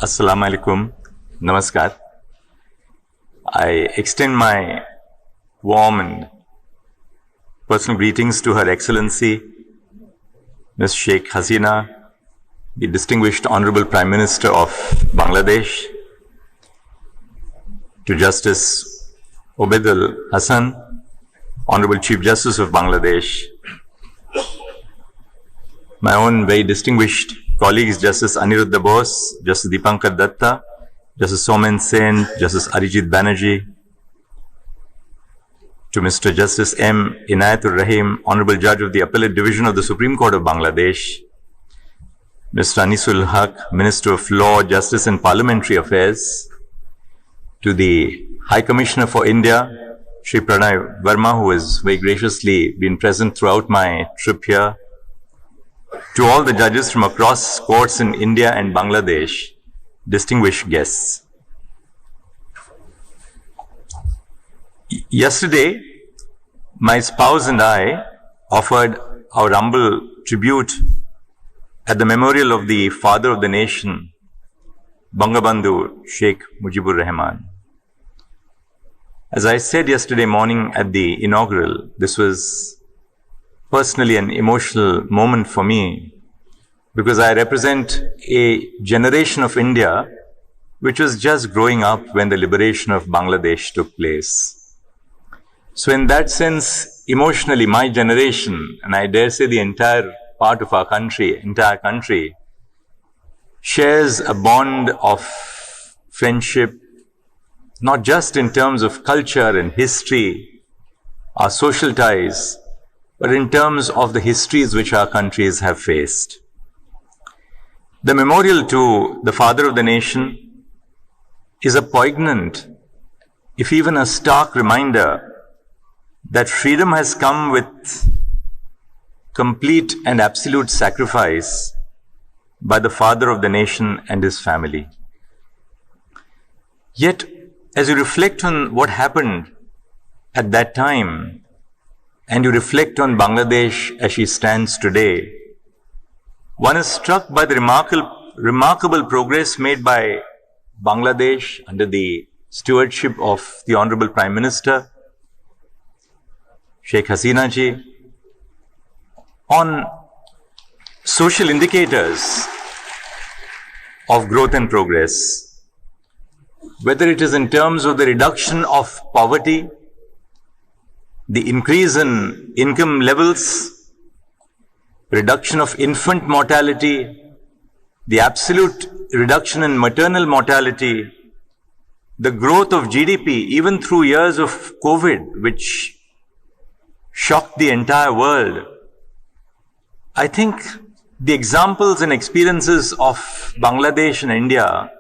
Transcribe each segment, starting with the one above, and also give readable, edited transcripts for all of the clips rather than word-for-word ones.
Assalamu alaikum. Namaskar. I extend my warm and personal greetings to Her Excellency Ms. Sheikh Hasina, the Distinguished Honorable Prime Minister of Bangladesh, to Justice Obaidul Hassan, Honorable Chief Justice of Bangladesh, my own very distinguished colleagues, Justice Aniruddha Bose, Justice Dipankar Datta, Justice Somen Sen, Justice Arijit Banerjee, to Mr. Justice M. Inayatur Rahim, Honorable Judge of the Appellate Division of the Supreme Court of Bangladesh, Mr. Anisul Haq, Minister of Law, Justice and Parliamentary Affairs, to the High Commissioner for India, Shri Pranay Verma, who has very graciously been present throughout my trip here, to all the judges from across courts in India and Bangladesh, distinguished guests. Yesterday, my spouse and I offered our humble tribute at the memorial of the father of the nation, Bangabandhu Sheikh Mujibur Rahman. As I said yesterday morning at the inaugural, this was personally an emotional moment for me because I represent a generation of India which was just growing up when the liberation of Bangladesh took place. So in that sense, emotionally, my generation, and I dare say the entire part of our country, entire country, shares a bond of friendship, not just in terms of culture and history, our social ties, but in terms of the histories which our countries have faced. The memorial to the father of the nation is a poignant, if even a stark reminder that freedom has come with complete and absolute sacrifice by the father of the nation and his family. Yet, as you reflect on what happened at that time, and you reflect on Bangladesh as she stands today, one is struck by the remarkable progress made by Bangladesh under the stewardship of the Honorable Prime Minister, Sheikh Hasina ji, on social indicators of growth and progress, whether it is in terms of the reduction of poverty, the increase in income levels, reduction of infant mortality, the absolute reduction in maternal mortality, the growth of GDP, even through years of COVID, which shocked the entire world. I think the examples and experiences of Bangladesh and India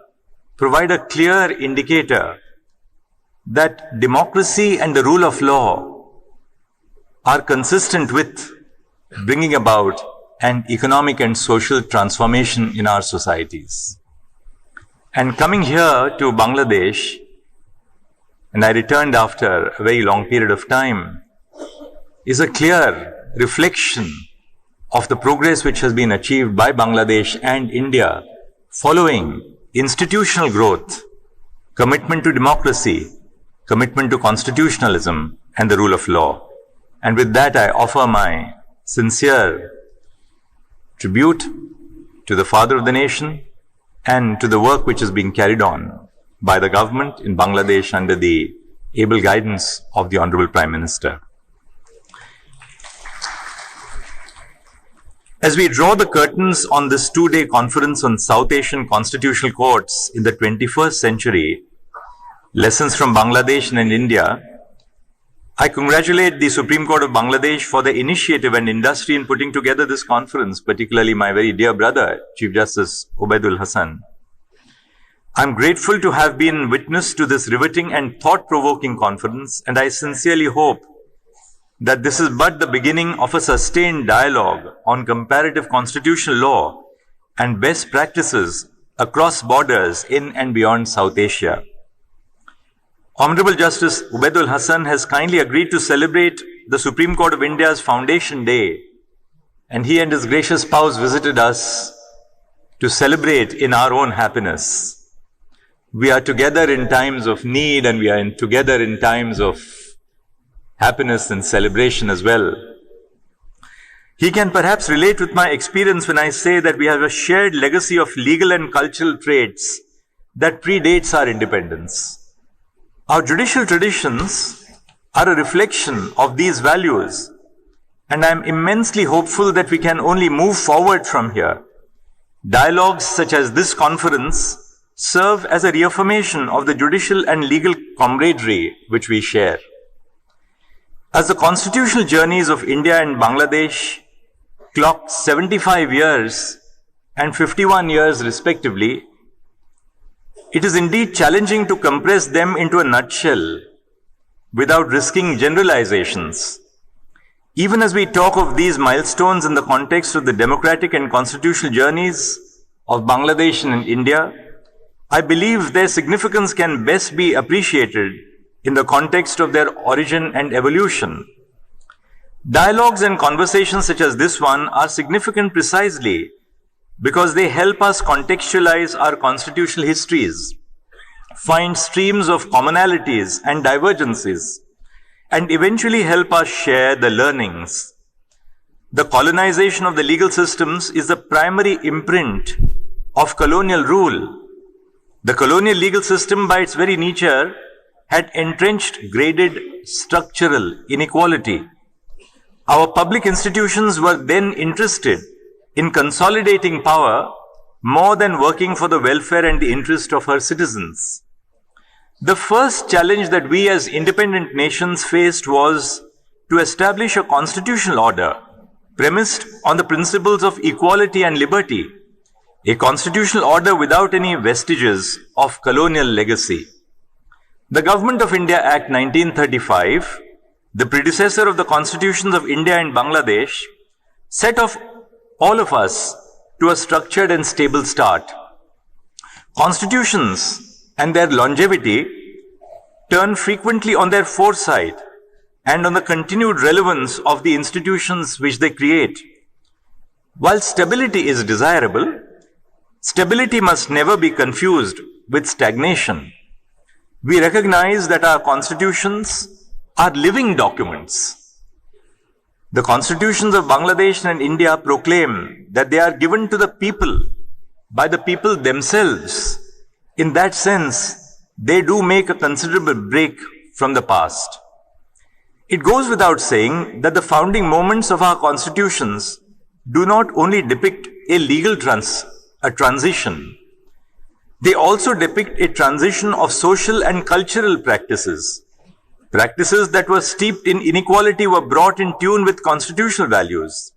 provide a clear indicator that democracy and the rule of law are consistent with bringing about an economic and social transformation in our societies. And coming here to Bangladesh, and I returned after a very long period of time, is a clear reflection of the progress which has been achieved by Bangladesh and India following institutional growth, commitment to democracy, commitment to constitutionalism and the rule of law. And with that, I offer my sincere tribute to the father of the nation and to the work which is being carried on by the government in Bangladesh under the able guidance of the Honorable Prime Minister. As we draw the curtains on this two-day conference on South Asian constitutional courts in the 21st century, lessons from Bangladesh and India, I congratulate the Supreme Court of Bangladesh for the initiative and industry in putting together this conference, particularly my very dear brother, Chief Justice Obaidul Hassan. I'm grateful to have been witness to this riveting and thought-provoking conference, and I sincerely hope that this is but the beginning of a sustained dialogue on comparative constitutional law and best practices across borders in and beyond South Asia. Honorable Justice Obaidul Hassan has kindly agreed to celebrate the Supreme Court of India's Foundation Day, and he and his gracious spouse visited us to celebrate in our own happiness. We are together in times of need, and we are together in times of happiness and celebration as well. He can perhaps relate with my experience when I say that we have a shared legacy of legal and cultural traits that predates our independence. Our judicial traditions are a reflection of these values, and I am immensely hopeful that we can only move forward from here. Dialogues such as this conference serve as a reaffirmation of the judicial and legal camaraderie which we share. As the constitutional journeys of India and Bangladesh clocked 75 years and 51 years respectively, it is indeed challenging to compress them into a nutshell without risking generalizations. Even as we talk of these milestones in the context of the democratic and constitutional journeys of Bangladesh and India, I believe their significance can best be appreciated in the context of their origin and evolution. Dialogues and conversations such as this one are significant precisely because they help us contextualize our constitutional histories, find streams of commonalities and divergences, and eventually help us share the learnings. The colonization of the legal systems is the primary imprint of colonial rule. The colonial legal system, by its very nature, had entrenched graded structural inequality. Our public institutions were then interested in consolidating power more than working for the welfare and the interest of her citizens. The first challenge that we as independent nations faced was to establish a constitutional order premised on the principles of equality and liberty, a constitutional order without any vestiges of colonial legacy. The Government of India Act 1935, the predecessor of the constitutions of India and Bangladesh, set off all of us to a structured and stable start. Constitutions and their longevity turn frequently on their foresight and on the continued relevance of the institutions which they create. While stability is desirable, stability must never be confused with stagnation. We recognize that our constitutions are living documents. The constitutions of Bangladesh and India proclaim that they are given to the people by the people themselves. In that sense, they do make a considerable break from the past. It goes without saying that the founding moments of our constitutions do not only depict a legal transition, they also depict a transition of social and cultural practices. Practices that were steeped in inequality were brought in tune with constitutional values.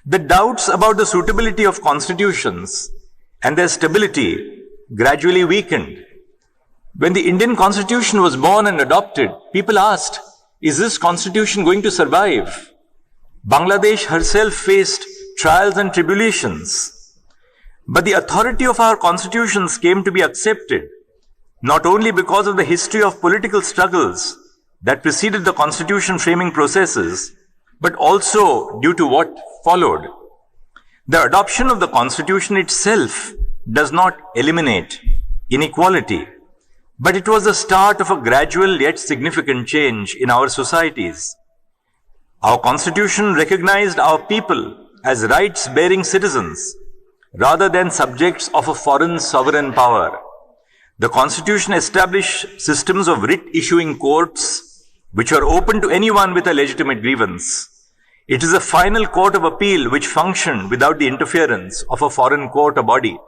The doubts about the suitability of constitutions and their stability gradually weakened. When the Indian Constitution was born and adopted, people asked, is this constitution going to survive? Bangladesh herself faced trials and tribulations. But the authority of our constitutions came to be accepted, not only because of the history of political struggles that preceded the constitution framing processes, but also due to what followed. The adoption of the constitution itself does not eliminate inequality, but it was the start of a gradual yet significant change in our societies. Our constitution recognized our people as rights-bearing citizens rather than subjects of a foreign sovereign power. The constitution established systems of writ-issuing courts which are open to anyone with a legitimate grievance. It is a final court of appeal which functioned without the interference of a foreign court or body.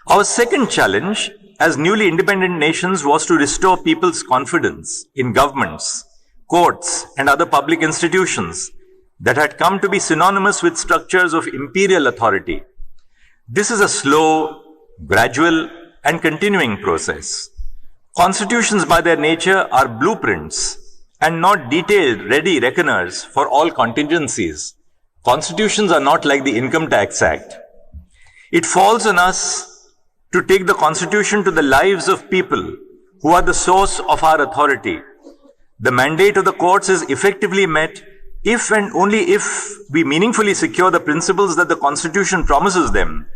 Our second challenge as newly independent nations was to restore people's confidence in governments, courts, and other public institutions that had come to be synonymous with structures of imperial authority. This is a slow, gradual, and continuing process. Constitutions by their nature are blueprints and not detailed, ready reckoners for all contingencies. Constitutions are not like the Income Tax Act. It falls on us to take the Constitution to the lives of people who are the source of our authority. The mandate of the courts is effectively met if and only if we meaningfully secure the principles that the Constitution promises them,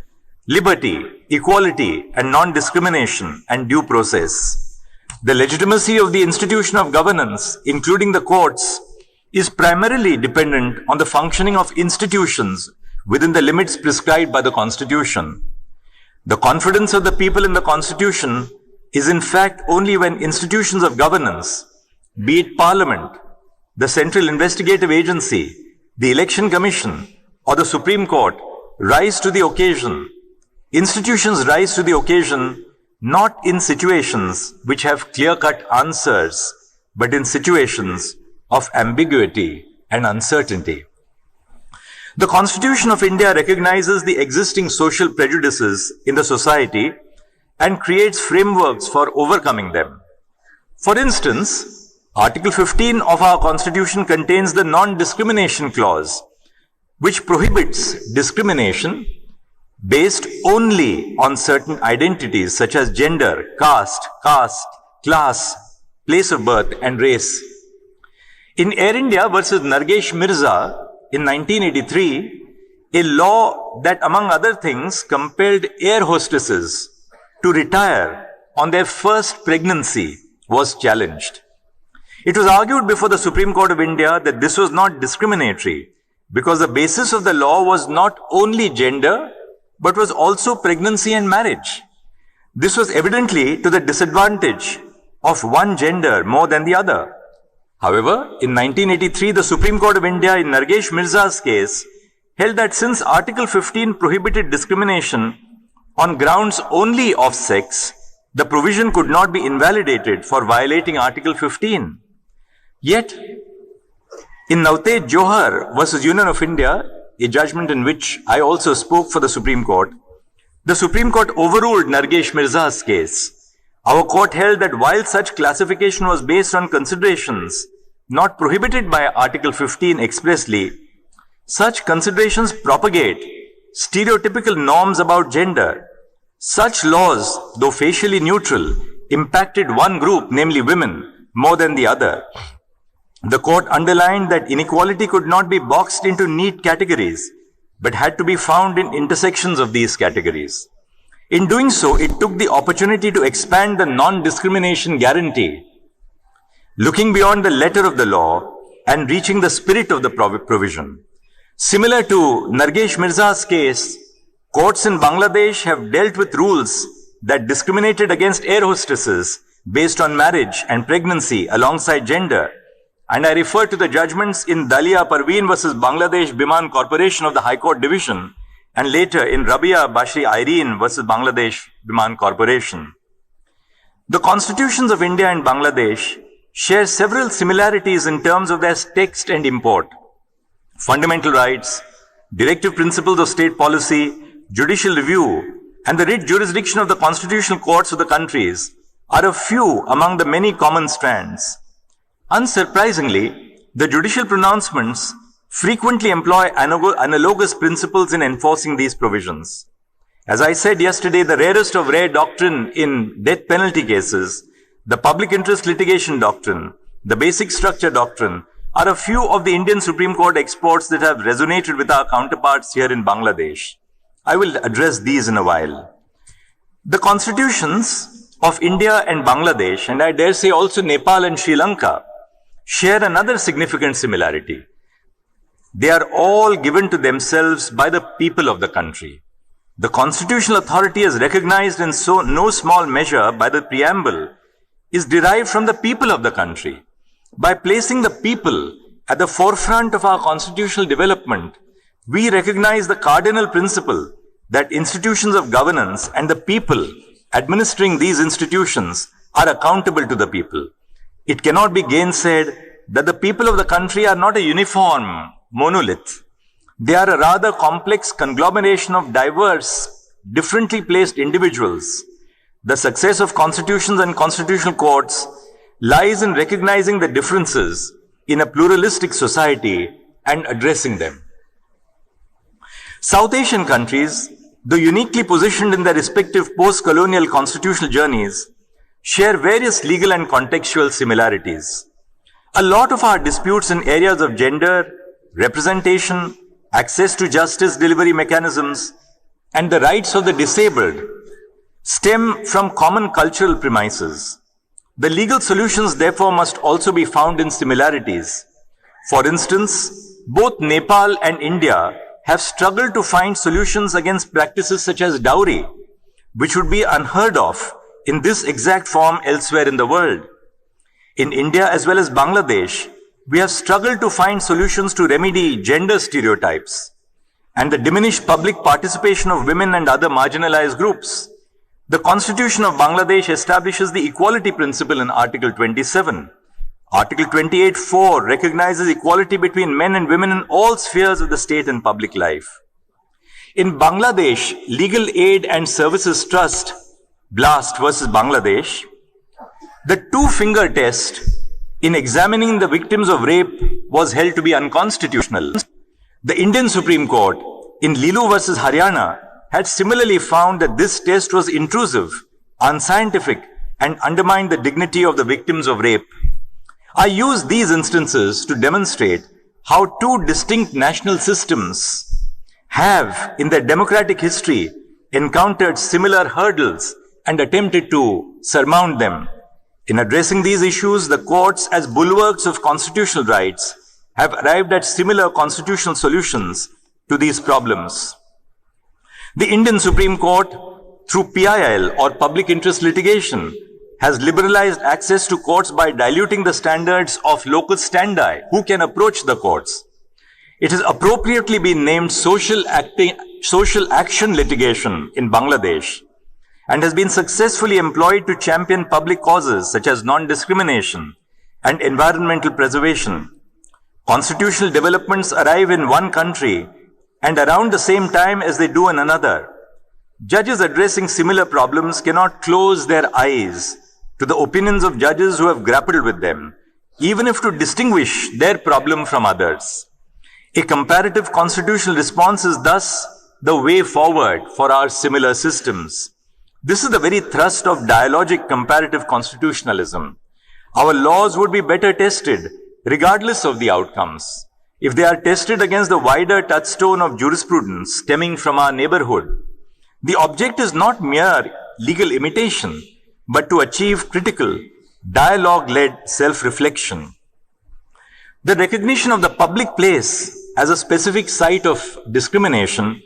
liberty, equality, and non-discrimination and due process. The legitimacy of the institution of governance, including the courts, is primarily dependent on the functioning of institutions within the limits prescribed by the Constitution. The confidence of the people in the Constitution is in fact only when institutions of governance, be it Parliament, the Central Investigative Agency, the Election Commission, or the Supreme Court, rise to the occasion. Institutions rise to the occasion not in situations which have clear-cut answers, but in situations of ambiguity and uncertainty. The Constitution of India recognizes the existing social prejudices in the society and creates frameworks for overcoming them. For instance, Article 15 of our Constitution contains the non-discrimination clause, which prohibits discrimination based only on certain identities such as gender, caste, class, place of birth, and race. In Air India versus Nargesh Mirza in 1983, a law that, among other things, compelled air hostesses to retire on their first pregnancy was challenged. It was argued before the Supreme Court of India that this was not discriminatory because the basis of the law was not only gender, but was also pregnancy and marriage. This was evidently to the disadvantage of one gender more than the other. However, in 1983, the Supreme Court of India in Nargesh Mirza's case held that since Article 15 prohibited discrimination on grounds only of sex, the provision could not be invalidated for violating Article 15. Yet, in Navtej Johar versus Union of India, a judgment in which I also spoke for the Supreme Court overruled Nargesh Mirza's case. Our court held that while such classification was based on considerations not prohibited by Article 15 expressly, such considerations propagate stereotypical norms about gender. Such laws, though facially neutral, impacted one group, namely women, more than the other. The court underlined that inequality could not be boxed into neat categories, but had to be found in intersections of these categories. In doing so, it took the opportunity to expand the non-discrimination guarantee, looking beyond the letter of the law and reaching the spirit of the provision. Similar to Nargesh Mirza's case, courts in Bangladesh have dealt with rules that discriminated against air hostesses based on marriage and pregnancy alongside gender. And I refer to the judgments in Dalia Parveen versus Bangladesh Biman Corporation of the High Court Division, and later in Rabia Bashri Irene versus Bangladesh Biman Corporation. The constitutions of India and Bangladesh share several similarities in terms of their text and import. Fundamental rights, directive principles of state policy, judicial review, and the writ jurisdiction of the constitutional courts of the countries are a few among the many common strands. Unsurprisingly, the judicial pronouncements frequently employ analogous principles in enforcing these provisions. As I said yesterday, the rarest of rare doctrine in death penalty cases, the public interest litigation doctrine, the basic structure doctrine, are a few of the Indian Supreme Court exports that have resonated with our counterparts here in Bangladesh. I will address these in a while. The constitutions of India and Bangladesh, and I dare say also Nepal and Sri Lanka, share another significant similarity. They are all given to themselves by the people of the country. The constitutional authority is recognized in no small measure by the preamble is derived from the people of the country. By placing the people at the forefront of our constitutional development, we recognize the cardinal principle that institutions of governance and the people administering these institutions are accountable to the people. It cannot be gainsaid that the people of the country are not a uniform monolith. They are a rather complex conglomeration of diverse, differently placed individuals. The success of constitutions and constitutional courts lies in recognizing the differences in a pluralistic society and addressing them. South Asian countries, though uniquely positioned in their respective post-colonial constitutional journeys, share various legal and contextual similarities. A lot of our disputes in areas of gender, representation, access to justice delivery mechanisms, and the rights of the disabled stem from common cultural premises. The legal solutions, therefore, must also be found in similarities. For instance, both Nepal and India have struggled to find solutions against practices such as dowry, which would be unheard of in this exact form elsewhere in the world. In India as well as Bangladesh, we have struggled to find solutions to remedy gender stereotypes and the diminished public participation of women and other marginalized groups. The Constitution of Bangladesh establishes the equality principle in Article 27. Article 28(4) recognizes equality between men and women in all spheres of the state and public life. In Bangladesh, Legal Aid and Services Trust, Blast versus Bangladesh, the two-finger test in examining the victims of rape was held to be unconstitutional. The Indian Supreme Court in Lilu versus Haryana had similarly found that this test was intrusive, unscientific, and undermined the dignity of the victims of rape. I use these instances to demonstrate how two distinct national systems have, in their democratic history, encountered similar hurdles and attempted to surmount them. In addressing these issues, the courts, as bulwarks of constitutional rights, have arrived at similar constitutional solutions to these problems. The Indian Supreme Court, through PIL or public interest litigation, has liberalized access to courts by diluting the standards of locus standi, who can approach the courts. It has appropriately been named social action litigation in Bangladesh, and has been successfully employed to champion public causes such as non-discrimination and environmental preservation. Constitutional developments arrive in one country and around the same time as they do in another. Judges addressing similar problems cannot close their eyes to the opinions of judges who have grappled with them, even if to distinguish their problem from others. A comparative constitutional response is thus the way forward for our similar systems. This is the very thrust of dialogic comparative constitutionalism. Our laws would be better tested regardless of the outcomes if they are tested against the wider touchstone of jurisprudence stemming from our neighborhood. The object is not mere legal imitation, but to achieve critical, dialogue-led self-reflection. The recognition of the public place as a specific site of discrimination,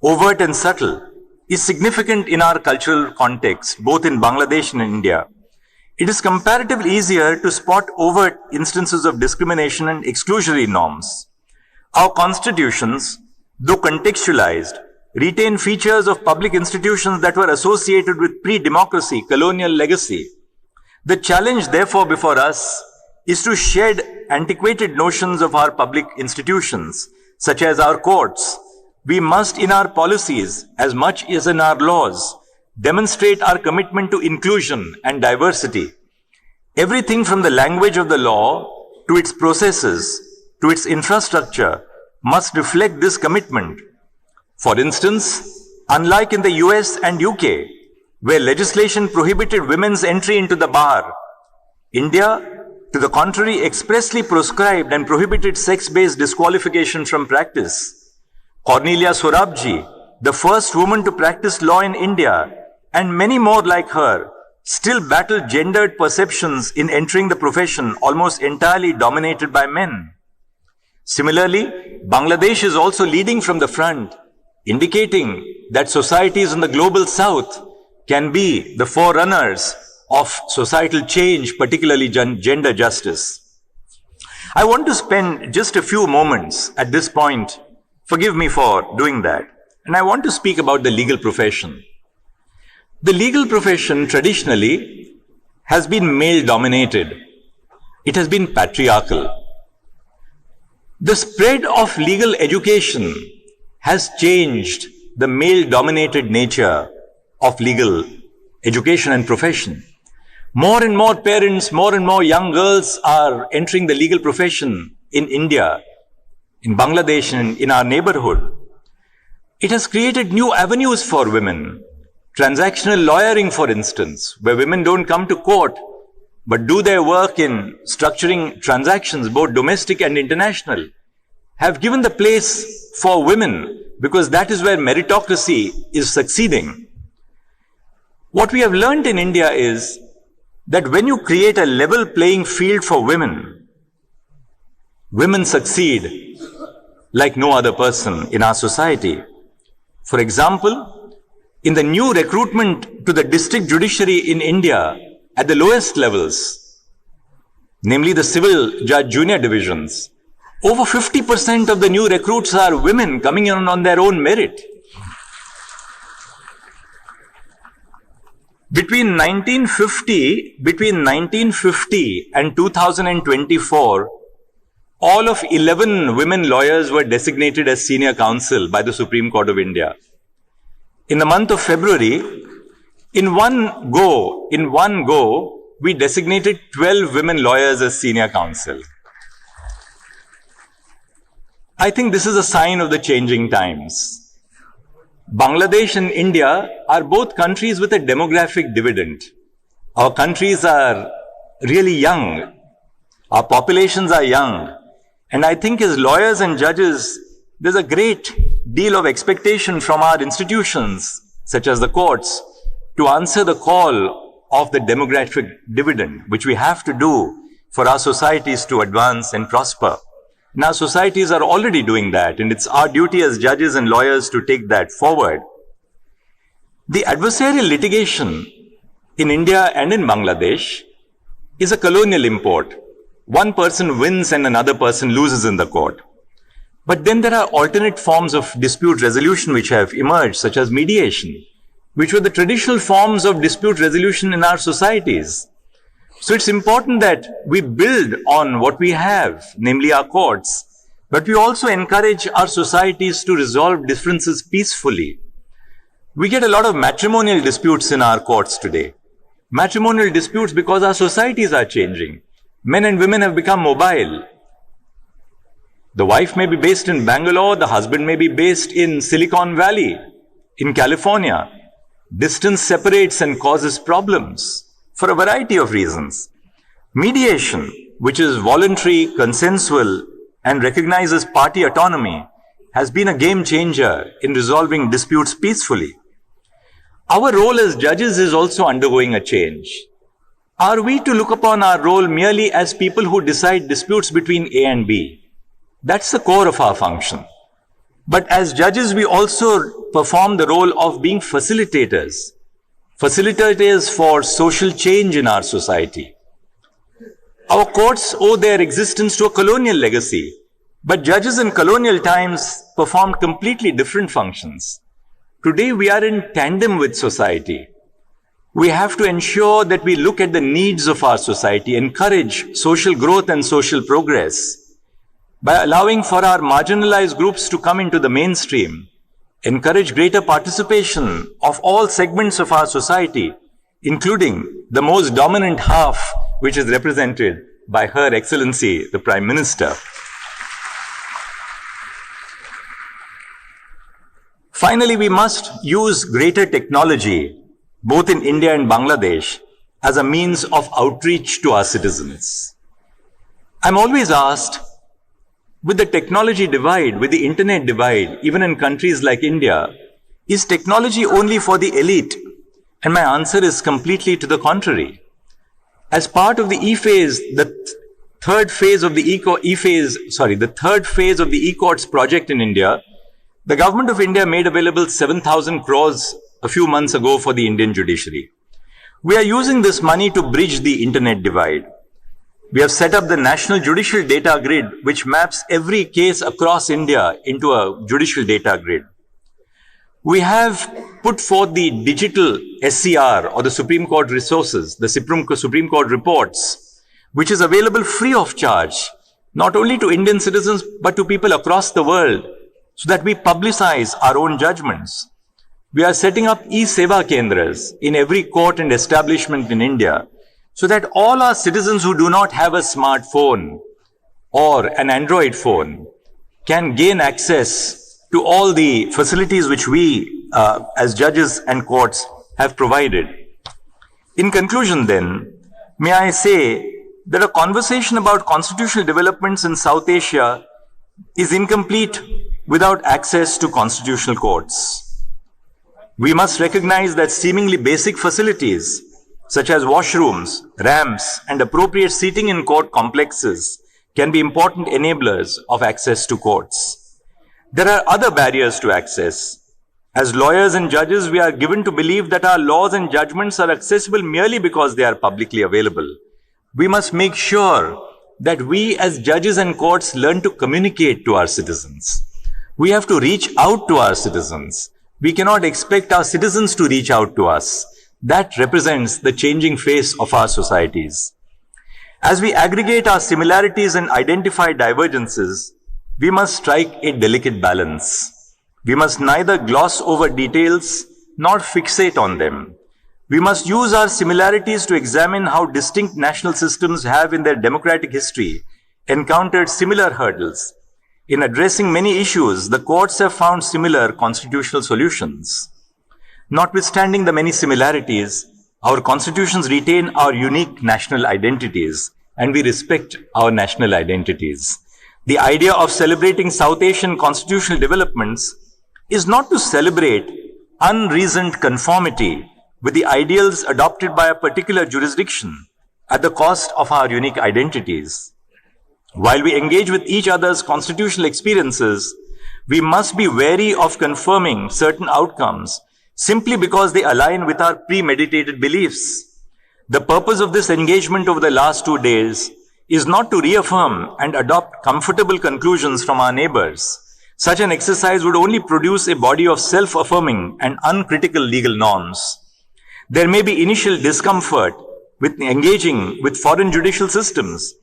overt and subtle, is significant in our cultural context, both in Bangladesh and India. It is comparatively easier to spot overt instances of discrimination and exclusionary norms. Our constitutions, though contextualized, retain features of public institutions that were associated with pre-democracy colonial legacy. The challenge, therefore, before us is to shed antiquated notions of our public institutions, such as our courts. We must, in our policies, as much as in our laws, demonstrate our commitment to inclusion and diversity. Everything from the language of the law to its processes to its infrastructure must reflect this commitment. For instance, unlike in the US and UK, where legislation prohibited women's entry into the bar, India, to the contrary, expressly proscribed and prohibited sex-based disqualification from practice. Cornelia Sorabji, the first woman to practice law in India, and many more like her, still battle gendered perceptions in entering the profession almost entirely dominated by men. Similarly, Bangladesh is also leading from the front, indicating that societies in the global south can be the forerunners of societal change, particularly gender justice. I want to spend just a few moments at this point, forgive me for doing that, and I want to speak about the legal profession. The legal profession traditionally has been male-dominated. It has been patriarchal. The spread of legal education has changed the male-dominated nature of legal education and profession. More and more parents, more and more young girls are entering the legal profession in India, in Bangladesh, and in our neighborhood. It has created new avenues for women. Transactional lawyering, for instance, where women don't come to court, but do their work in structuring transactions, both domestic and international, have given the place for women because that is where meritocracy is succeeding. What we have learned in India is that when you create a level playing field for women, women succeed like no other person in our society. For example, in the new recruitment to the district judiciary in India at the lowest levels, namely the civil judge junior divisions, over 50% of the new recruits are women coming in on their own merit. Between 1950 and 2024, all of 11 women lawyers were designated as senior counsel by the Supreme Court of India. In the month of February, in one go, we designated 12 women lawyers as senior counsel. I think this is a sign of the changing times. Bangladesh and India are both countries with a demographic dividend. Our countries are really young. Our populations are young. And I think as lawyers and judges, there's a great deal of expectation from our institutions, such as the courts, to answer the call of the demographic dividend, which we have to do for our societies to advance and prosper. And our societies are already doing that, and it's our duty as judges and lawyers to take that forward. The adversarial litigation in India and in Bangladesh is a colonial import. One person wins and another person loses in the court. But then there are alternate forms of dispute resolution which have emerged, such as mediation, which were the traditional forms of dispute resolution in our societies. So it's important that we build on what we have, namely our courts, but we also encourage our societies to resolve differences peacefully. We get a lot of matrimonial disputes in our courts today. Matrimonial disputes because our societies are changing. Men and women have become mobile. The wife may be based in Bangalore, the husband may be based in Silicon Valley, in California. Distance separates and causes problems for a variety of reasons. Mediation, which is voluntary, consensual, and recognizes party autonomy, has been a game changer in resolving disputes peacefully. Our role as judges is also undergoing a change. Are we to look upon our role merely as people who decide disputes between A and B? That's the core of our function. But as judges, we also perform the role of being facilitators. Facilitators for social change in our society. Our courts owe their existence to a colonial legacy, but judges in colonial times performed completely different functions. Today we are in tandem with society. We have to ensure that we look at the needs of our society, encourage social growth and social progress by allowing for our marginalized groups to come into the mainstream, encourage greater participation of all segments of our society, including the most dominant half, which is represented by Her Excellency, the Prime Minister. Finally, we must use greater technology, both in India and Bangladesh, as a means of outreach to our citizens. I'm always asked, with the technology divide, with the internet divide, even in countries like India, is technology only for the elite? And my answer is completely to the contrary. As part of the e-phase, the third phase of the e-courts project in India, the government of India made available 7,000 crores a few months ago for the Indian judiciary. We are using this money to bridge the internet divide. We have set up the National Judicial Data Grid, which maps every case across India into a judicial data grid. We have put forth the digital SCR, or the Supreme Court resources, the Supreme Court reports, which is available free of charge, not only to Indian citizens, but to people across the world, so that we publicize our own judgments. We are setting up e-Seva Kendras in every court and establishment in India, so that all our citizens who do not have a smartphone or an Android phone can gain access to all the facilities which we, as judges and courts, have provided. In conclusion then, may I say that a conversation about constitutional developments in South Asia is incomplete without access to constitutional courts. We must recognize that seemingly basic facilities such as washrooms, ramps, and appropriate seating in court complexes can be important enablers of access to courts. There are other barriers to access. As lawyers and judges, we are given to believe that our laws and judgments are accessible merely because they are publicly available. We must make sure that we as judges and courts learn to communicate to our citizens. We have to reach out to our citizens. We cannot expect our citizens to reach out to us. That represents the changing face of our societies. As we aggregate our similarities and identify divergences, we must strike a delicate balance. We must neither gloss over details nor fixate on them. We must use our similarities to examine how distinct national systems have in their democratic history encountered similar hurdles. In addressing many issues, the courts have found similar constitutional solutions. Notwithstanding the many similarities, our constitutions retain our unique national identities, and we respect our national identities. The idea of celebrating South Asian constitutional developments is not to celebrate unreasoned conformity with the ideals adopted by a particular jurisdiction at the cost of our unique identities. While we engage with each other's constitutional experiences, we must be wary of confirming certain outcomes simply because they align with our premeditated beliefs. The purpose of this engagement over the last 2 days is not to reaffirm and adopt comfortable conclusions from our neighbors. Such an exercise would only produce a body of self-affirming and uncritical legal norms. There may be initial discomfort with engaging with foreign judicial systems.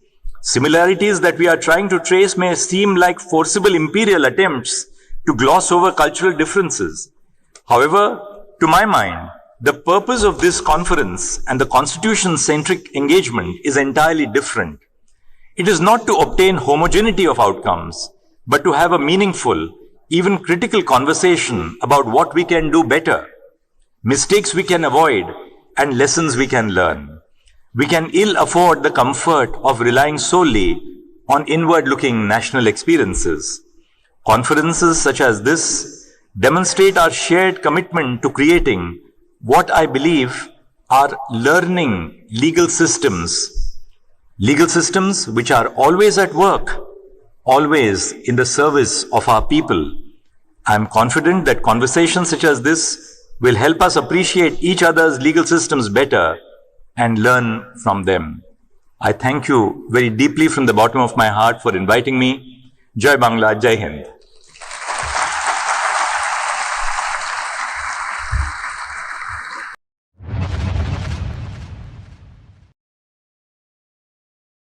Similarities that we are trying to trace may seem like forcible imperial attempts to gloss over cultural differences. However, to my mind, the purpose of this conference and the constitution-centric engagement is entirely different. It is not to obtain homogeneity of outcomes, but to have a meaningful, even critical conversation about what we can do better, mistakes we can avoid, and lessons we can learn. We can ill afford the comfort of relying solely on inward-looking national experiences. Conferences such as this demonstrate our shared commitment to creating what I believe are learning legal systems which are always at work, always in the service of our people. I am confident that conversations such as this will help us appreciate each other's legal systems better and learn from them. I thank you very deeply from the bottom of my heart for inviting me. Jai Bangla, Jai Hind.